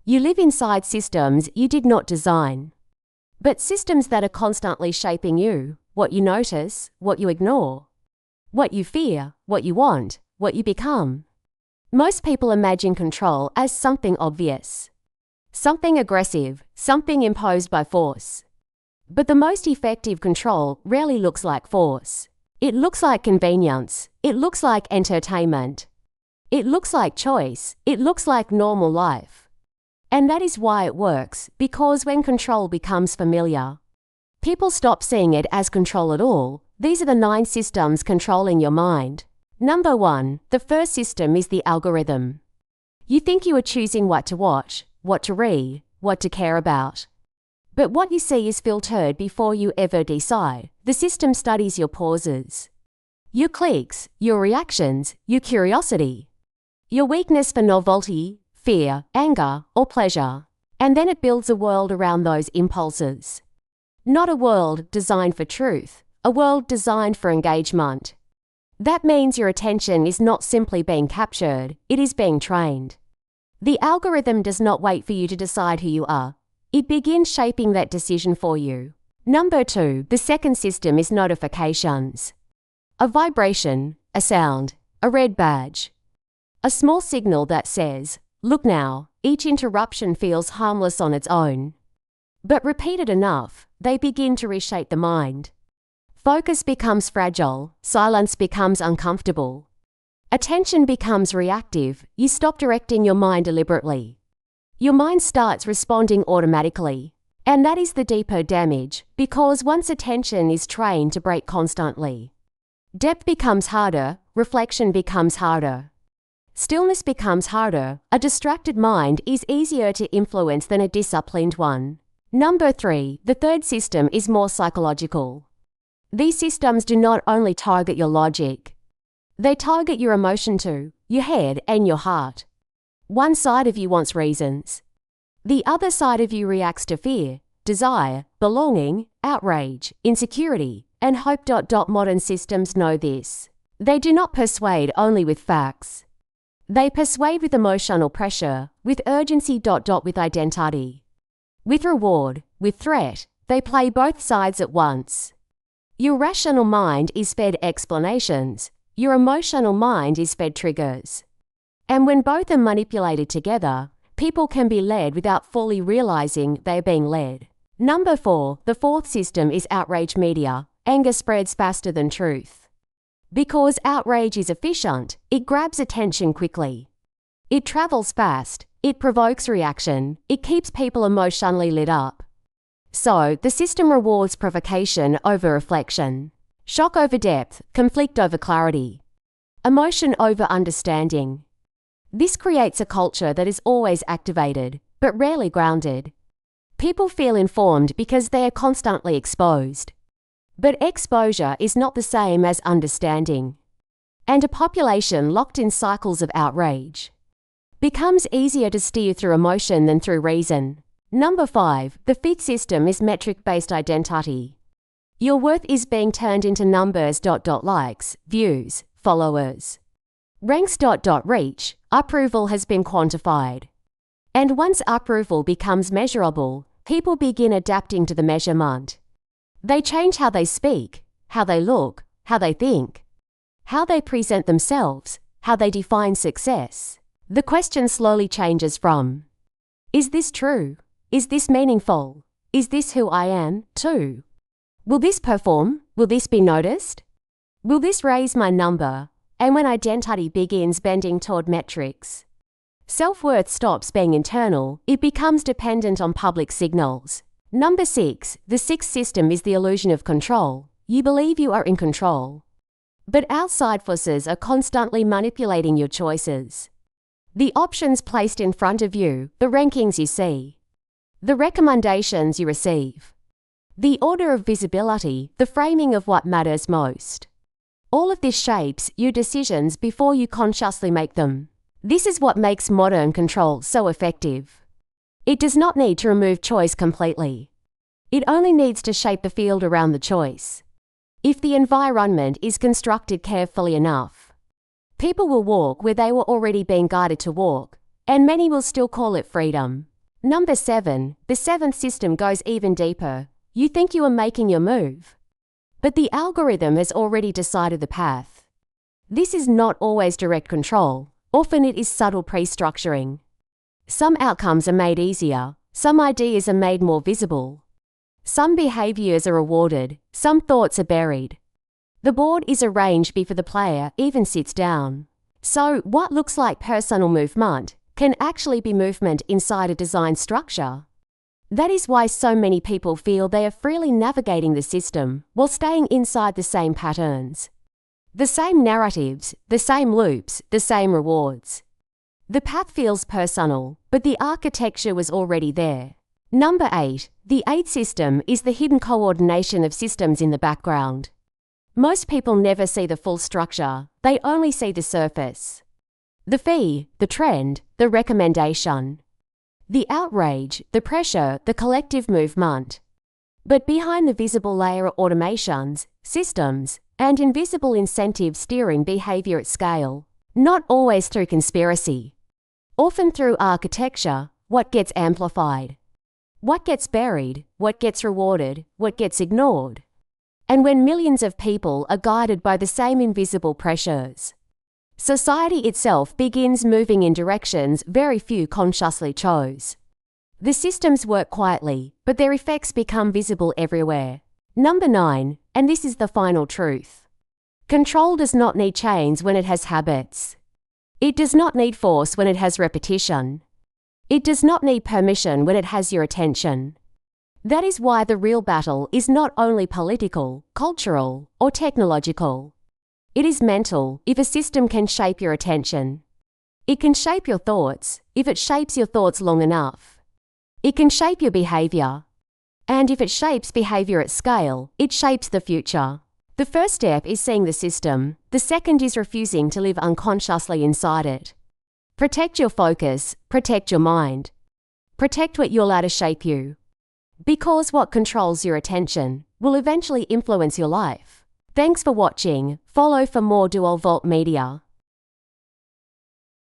You live inside systems you did not design, but systems that are constantly shaping you, what you notice, what you ignore, what you fear, what you want, what you become. Most people imagine control as something obvious, something aggressive, something imposed by force. But the most effective control rarely looks like force. It looks like convenience. It looks like entertainment. It looks like choice. It looks like normal life. And that is why it works, because when control becomes familiar, people stop seeing it as control at all. These are the 9 systems controlling your mind. Number 1, the first system is the algorithm. You think you are choosing what to watch, what to read, what to care about. But what you see is filtered before you ever decide. The system studies your pauses, your clicks, your reactions, your curiosity, your weakness for novelty, fear, anger, or pleasure. And then it builds a world around those impulses. Not a world designed for truth, a world designed for engagement. That means your attention is not simply being captured, it is being trained. The algorithm does not wait for you to decide who you are. It begins shaping that decision for you. Number 2, the second system is notifications. A vibration, a sound, a red badge. A small signal that says, "Look now." Each interruption feels harmless on its own. But repeated enough, they begin to reshape the mind. Focus becomes fragile, silence becomes uncomfortable. Attention becomes reactive, you stop directing your mind deliberately. Your mind starts responding automatically. And that is the deeper damage, because once attention is trained to break constantly, depth becomes harder, reflection becomes harder. Stillness becomes harder. A distracted mind is easier to influence than a disciplined one. Number 3, the third system is more psychological. These systems do not only target your logic, they target your emotion too, your head and your heart. One side of you wants reasons. The other side of you reacts to fear, desire, belonging, outrage, insecurity, and hope. Modern systems know this. They do not persuade only with facts. They persuade with emotional pressure, with urgency. With identity, with reward, with threat. They play both sides at once. Your rational mind is fed explanations. Your emotional mind is fed triggers. And when both are manipulated together, people can be led without fully realizing they are being led. Number 4, the fourth system is outrage media. Anger spreads faster than truth. Because outrage is efficient, it grabs attention quickly. It travels fast, it provokes reaction, it keeps people emotionally lit up. So, the system rewards provocation over reflection, shock over depth, conflict over clarity, emotion over understanding. This creates a culture that is always activated, but rarely grounded. People feel informed because they are constantly exposed. But exposure is not the same as understanding. And a population locked in cycles of outrage becomes easier to steer through emotion than through reason. Number 5, the fifth system is metric-based identity. Your worth is being turned into numbers. Likes, views, followers, ranks. Reach, approval has been quantified. And once approval becomes measurable, people begin adapting to the measurement. They change how they speak, how they look, how they think, how they present themselves, how they define success. The question slowly changes from, is this true? Is this meaningful? Is this who I am, too? Will this perform? Will this be noticed? Will this raise my number? And when identity begins bending toward metrics, self-worth stops being internal, it becomes dependent on public signals. Number 6, the sixth system is the illusion of control. You believe you are in control. But outside forces are constantly manipulating your choices. The options placed in front of you, the rankings you see, the recommendations you receive, the order of visibility, the framing of what matters most. All of this shapes your decisions before you consciously make them. This is what makes modern control so effective. It does not need to remove choice completely. It only needs to shape the field around the choice. If the environment is constructed carefully enough, people will walk where they were already being guided to walk, and many will still call it freedom. Number 7. The seventh system goes even deeper. You think you are making your move, but the algorithm has already decided the path. This is not always direct control. Often it is subtle pre-structuring. Some outcomes are made easier. Some ideas are made more visible. Some behaviors are rewarded. Some thoughts are buried. The board is arranged before the player even sits down. So, what looks like personal movement can actually be movement inside a design structure. That is why so many people feel they are freely navigating the system while staying inside the same patterns. The same narratives, the same loops, the same rewards. The path feels personal, but the architecture was already there. Number 8. The 8th system is the hidden coordination of systems in the background. Most people never see the full structure, they only see the surface. The fee, the trend, the recommendation. The outrage, the pressure, the collective movement. But behind the visible layer are automations, systems, and invisible incentives steering behavior at scale. Not always through conspiracy. Often through architecture, what gets amplified. What gets buried, what gets rewarded, what gets ignored. And when millions of people are guided by the same invisible pressures, society itself begins moving in directions very few consciously chose. The systems work quietly, but their effects become visible everywhere. Number 9, and this is the final truth. Control does not need chains when it has habits. It does not need force when it has repetition. It does not need permission when it has your attention. That is why the real battle is not only political, cultural, or technological. It is mental if a system can shape your attention. It can shape your thoughts if it shapes your thoughts long enough. It can shape your behavior. And if it shapes behavior at scale, it shapes the future. The first step is seeing the system. The second is refusing to live unconsciously inside it. Protect your focus, protect your mind. Protect what you allow to shape you. Because what controls your attention will eventually influence your life. Thanks for watching. Follow for more DualVaultMedia.